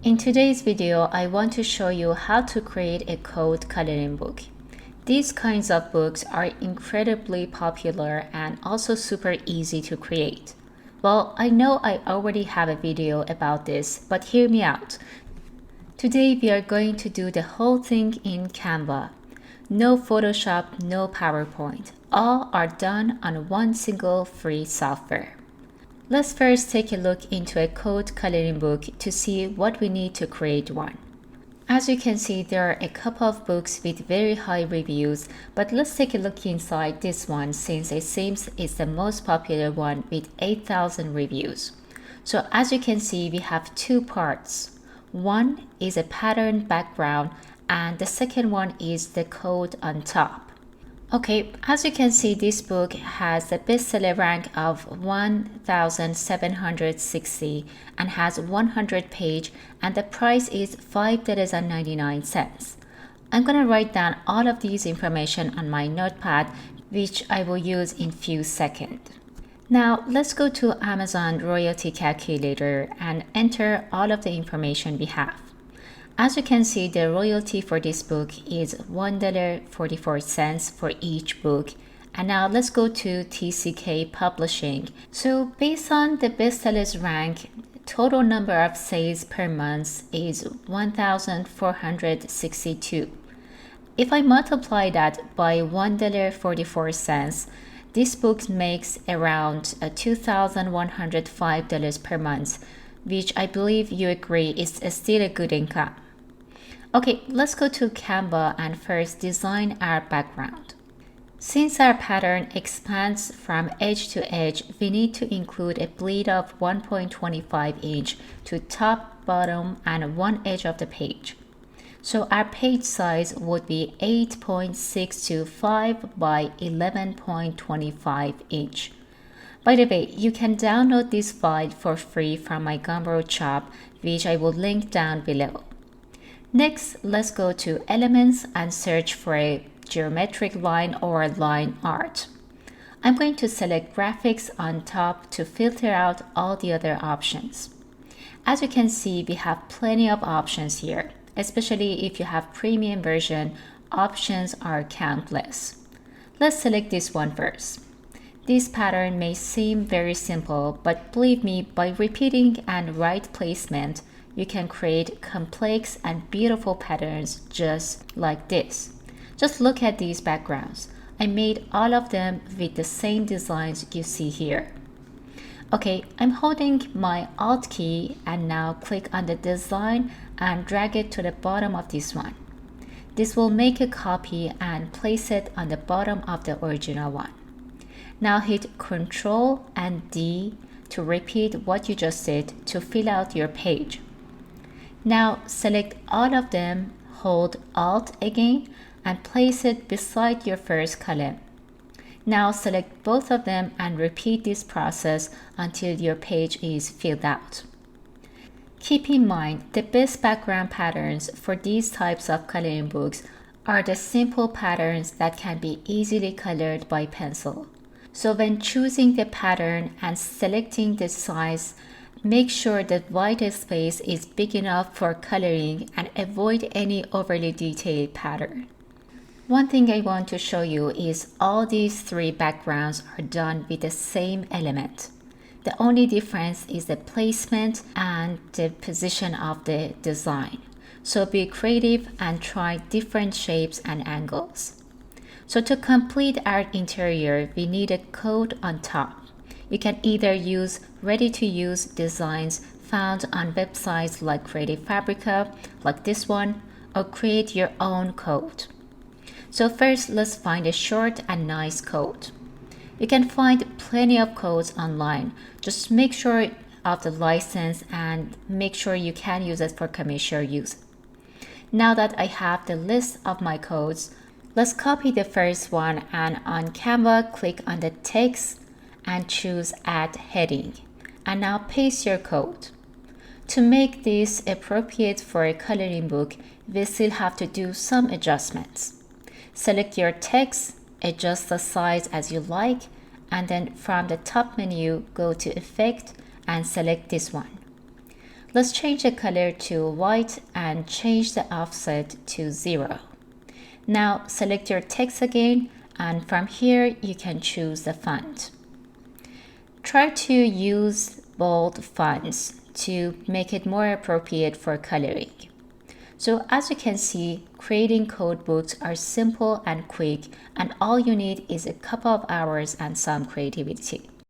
In today's video, I want to show you how to create a code coloring book. These kinds of books are incredibly popular and also super easy to create. Well, I know I already have a video about this, but hear me out. Today we are going to do the whole thing in Canva. No Photoshop, no PowerPoint. All are done on one single free software. Let's first take a look into a code coloring book to see what we need to create one. As you can see, there are a couple of books with very high reviews, but let's take a look inside this one since it seems it's the most popular one with 8,000 reviews. So as you can see, we have two parts. One is a pattern background and the second one is the code on top. Okay, as you can see, this book has a bestseller rank of 1,760 and has 100 pages and the price is $5.99. I'm going to write down all of these information on my notepad, which I will use in few seconds. Now let's go to Amazon royalty calculator and enter all of the information we have. As you can see, the royalty for this book is $1.44 for each book. And now let's go to TCK Publishing. So based on the bestsellers rank, total number of sales per month is 1,462. If I multiply that by $1.44, this book makes around $2,105 per month, which I believe you agree is still a good income. Okay, let's go to Canva and first design our background. Since our pattern expands from edge to edge, we need to include a bleed of 1.25 inch to top, bottom, and one edge of the page. So our page size would be 8.625 by 11.25 inch. By the way, you can download this file for free from my Gumroad shop, which I will link down below. Next, let's go to Elements and search for a geometric line or line art. I'm going to select Graphics on top to filter out all the other options. As you can see, we have plenty of options here, especially if you have premium version, options are countless. Let's select this one first. This pattern may seem very simple, but believe me, by repeating and right placement, you can create complex and beautiful patterns just like this. Just look at these backgrounds. I made all of them with the same designs you see here. Okay, I'm holding my Alt key and now click on the design and drag it to the bottom of this one. This will make a copy and place it on the bottom of the original one. Now hit Ctrl and D to repeat what you just did to fill out your page. Now select all of them, hold Alt again, and place it beside your first column. Now select both of them and repeat this process until your page is filled out. Keep in mind, the best background patterns for these types of coloring books are the simple patterns that can be easily colored by pencil. So when choosing the pattern and selecting the size, make sure that white space is big enough for coloring and avoid any overly detailed pattern. One thing I want to show you is all these three backgrounds are done with the same element. The only difference is the placement and the position of the design. So be creative and try different shapes and angles. So to complete our interior, we need a code on top. You can either use ready-to-use designs found on websites like Creative Fabrica, like this one, or create your own code. So first, let's find a short and nice code. You can find plenty of codes online. Just make sure of the license and make sure you can use it for commercial use. Now that I have the list of my codes, let's copy the first one and on Canva, click on the text and choose Add Heading. And now paste your code. To make this appropriate for a coloring book, we still have to do some adjustments. Select your text, adjust the size as you like, and then from the top menu, go to Effect and select this one. Let's change the color to white and change the offset to 0. Now select your text again, and from here you can choose the font. Try to use bold fonts to make it more appropriate for coloring. So as you can see, creating code books are simple and quick, and all you need is a couple of hours and some creativity.